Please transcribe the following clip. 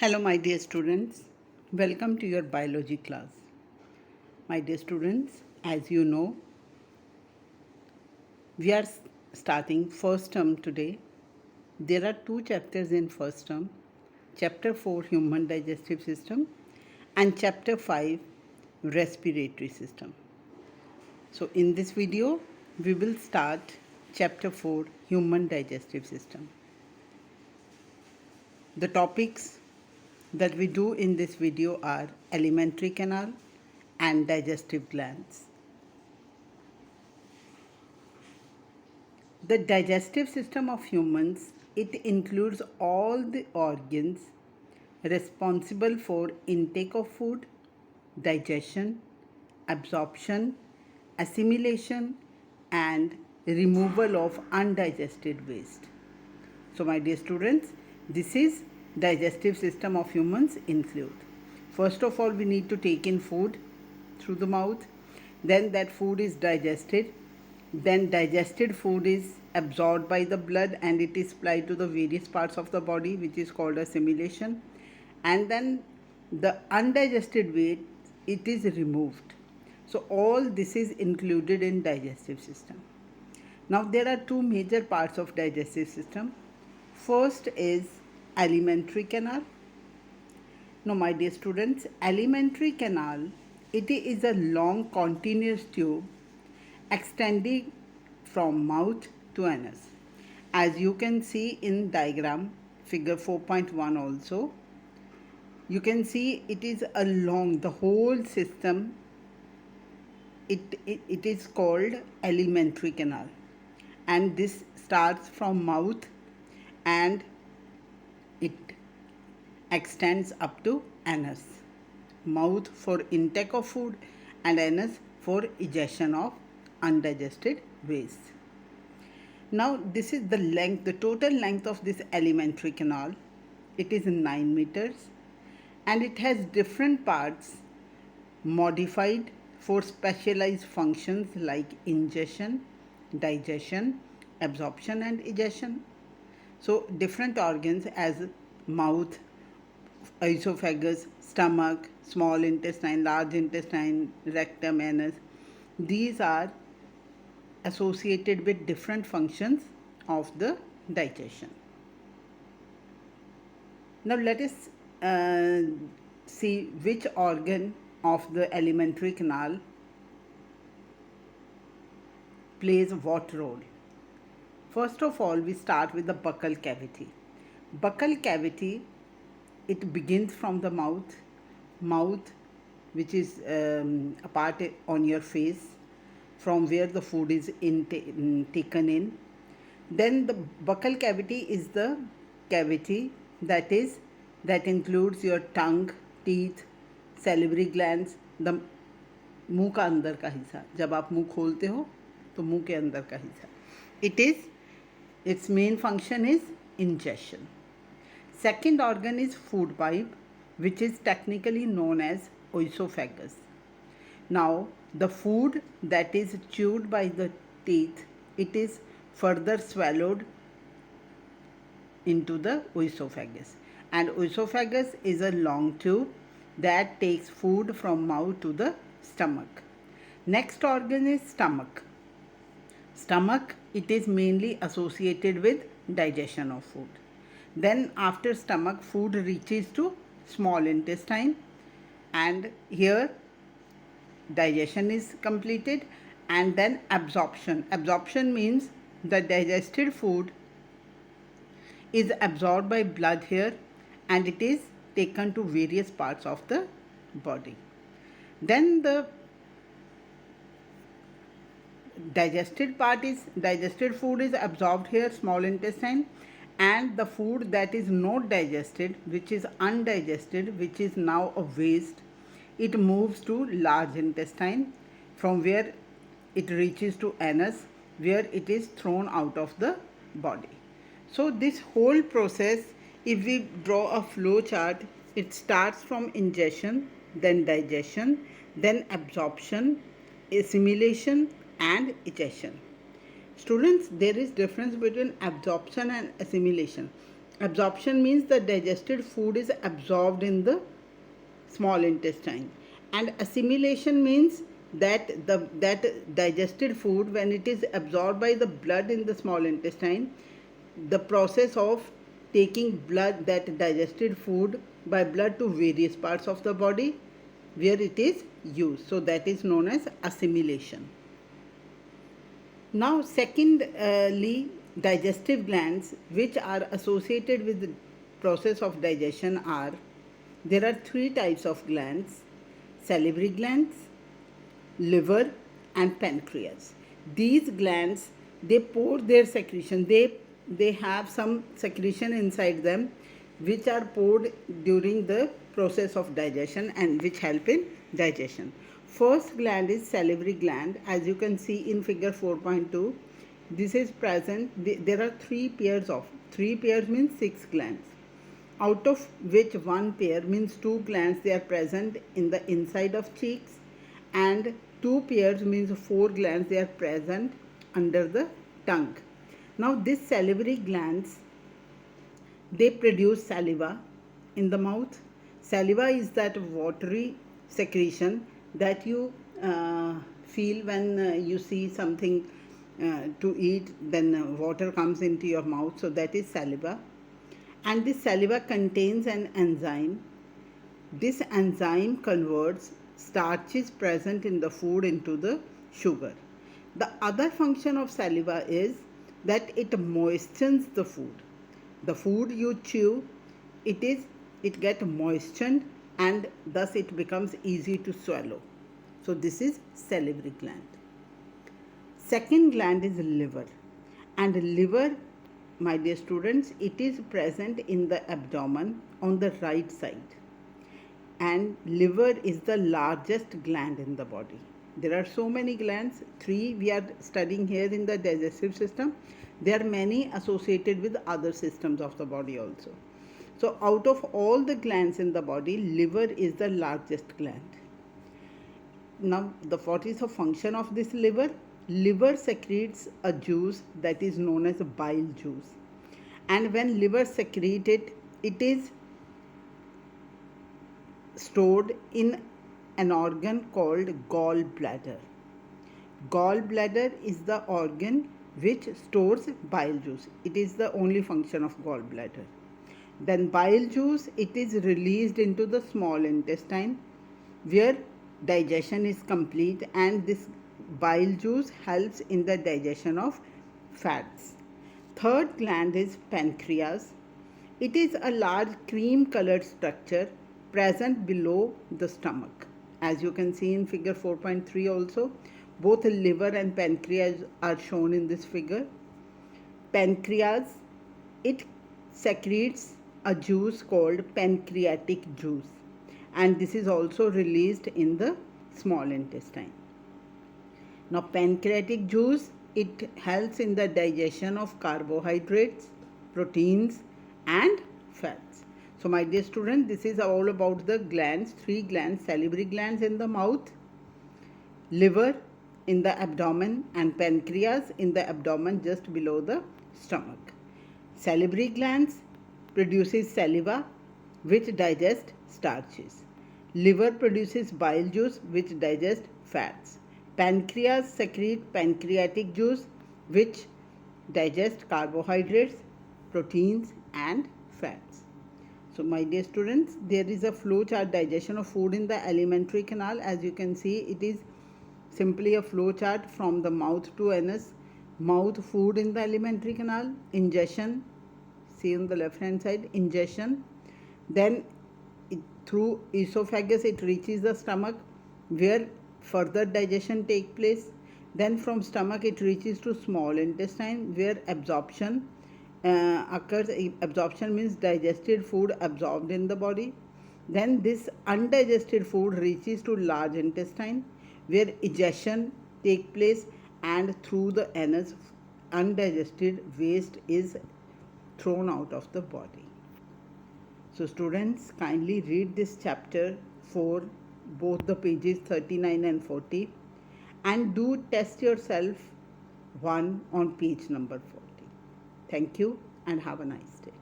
Hello, my dear students. Welcome to your biology class. My dear students, as you know, we are starting first term today. There are two chapters in first term, chapter 4 human digestive system and chapter 5 respiratory system. So in this video, we will start chapter 4 human digestive system. The topics that we do in this video are alimentary canal and digestive glands. The digestive system of humans, it includes all the organs responsible for intake of food, digestion, absorption, assimilation and removal of undigested waste. So my dear students, this is digestive system of humans include. First of all, we need to take in food through the mouth. Then that food is digested. Then digested food is absorbed by the blood and it is supplied to the various parts of the body, which is called assimilation. And then the undigested waste, it is removed. So all this is included in digestive system. Now there are two major parts of digestive system. First is alimentary canal. Now my dear students, alimentary canal, it is a long continuous tube extending from mouth to anus. As you can see in diagram figure 4.1 also, you can see it is along the whole system. It is called alimentary canal, and this starts from mouth and it extends up to anus. Mouth for intake of food and anus for ejection of undigested waste. Now this is the length, the total length of this alimentary canal. It is 9 meters and it has different parts modified for specialized functions like ingestion, digestion, absorption and ejection. So different organs as mouth, esophagus, stomach, small intestine, large intestine, rectum, anus, these are associated with different functions of the digestion. Now let us see which organ of the alimentary canal plays what role. First of all, we start with the buccal cavity. Buccal cavity, it begins from the mouth which is a part on your face from where the food is taken in. Then the buccal cavity is the cavity that includes your tongue, teeth, salivary glands, the मुंह का अंदर का हिस्सा. जब आप मुंह खोलते हो तो मुंह के अंदर का हिस्सा. Its main function is ingestion. Second organ is food pipe, which is technically known as esophagus. Now the food that is chewed by the teeth, it is further swallowed into the esophagus, and esophagus is a long tube that takes food from mouth to the stomach. Next organ is stomach. Stomach, it is mainly associated with digestion of food. Then after stomach, food reaches to small intestine and here digestion is completed, and then absorption. Absorption means the digested food is absorbed by blood here and it is taken to various parts of the body. Then the digested food is absorbed here, small intestine, and the food that is not digested, which is undigested, which is now a waste, it moves to large intestine from where it reaches to anus where it is thrown out of the body. So this whole process, if we draw a flow chart, it starts from ingestion, then digestion, then absorption, assimilation and ejection. Students, there is difference between absorption and assimilation. Absorption means the digested food is absorbed in the small intestine, and assimilation means that that digested food, when it is absorbed by the blood in the small intestine, the process of taking blood, that digested food by blood, to various parts of the body where it is used, so that is known as assimilation. Now, secondly, digestive glands which are associated with the process of digestion are, there are three types of glands: salivary glands, liver, and pancreas. These glands, they pour their secretion, they have some secretion inside them which are poured during the process of digestion and which help in digestion. First gland is salivary gland. As you can see in figure 4.2, this is present. There are three pairs means 6 glands, out of which one pair means 2 glands, they are present in the inside of cheeks, and 2 pairs means 4 glands, they are present under the tongue. Now these salivary glands, they produce saliva in the mouth. Saliva is that watery secretion that you feel when you see something to eat, then water comes into your mouth, so that is saliva. And this saliva contains an enzyme. This enzyme converts starches present in the food into the sugar. The other function of saliva is that it moistens the food. The food you chew, it gets moistened, and thus it becomes easy to swallow. So this is salivary gland. Second gland is liver. And liver, my dear students, it is present in the abdomen on the right side. And liver is the largest gland in the body. There are so many glands, 3 we are studying here in the digestive system. There are many associated with other systems of the body also. So out of all the glands in the body, liver is the largest gland. Now, what is the function of this liver? Liver secretes a juice that is known as bile juice. And when liver secretes it, it is stored in an organ called gallbladder. Gallbladder is the organ which stores bile juice. It is the only function of gallbladder. Then bile juice, it is released into the small intestine where digestion is complete, and this bile juice helps in the digestion of fats. Third gland is pancreas. It is a large cream colored structure present below the stomach. As you can see in figure 4.3 also, both liver and pancreas are shown in this figure. Pancreas, it secretes a juice called pancreatic juice, and this is also released in the small intestine. Now pancreatic juice, it helps in the digestion of carbohydrates, proteins, and fats. So my dear student, this is all about the glands, 3 glands: salivary glands in the mouth, liver in the abdomen, and pancreas in the abdomen just below the stomach. Salivary glands produces saliva which digests starches. Liver produces bile juice which digests fats. Pancreas secretes pancreatic juice which digests carbohydrates, proteins, and fats. So my dear students, there is a flow chart digestion of food in the alimentary canal. As you can see, it is simply a flow chart from the mouth to anus. Mouth, food in the alimentary canal, ingestion, see on the left hand side, ingestion, then through esophagus it reaches the stomach where further digestion takes place. Then from stomach it reaches to small intestine where absorption occurs. Absorption means digested food absorbed in the body. Then this undigested food reaches to large intestine where egestion takes place, and through the anus undigested waste is thrown out of the body. So students, kindly read this chapter for both the pages 39 and 40, and do test yourself one on page number 40. Thank you and have a nice day.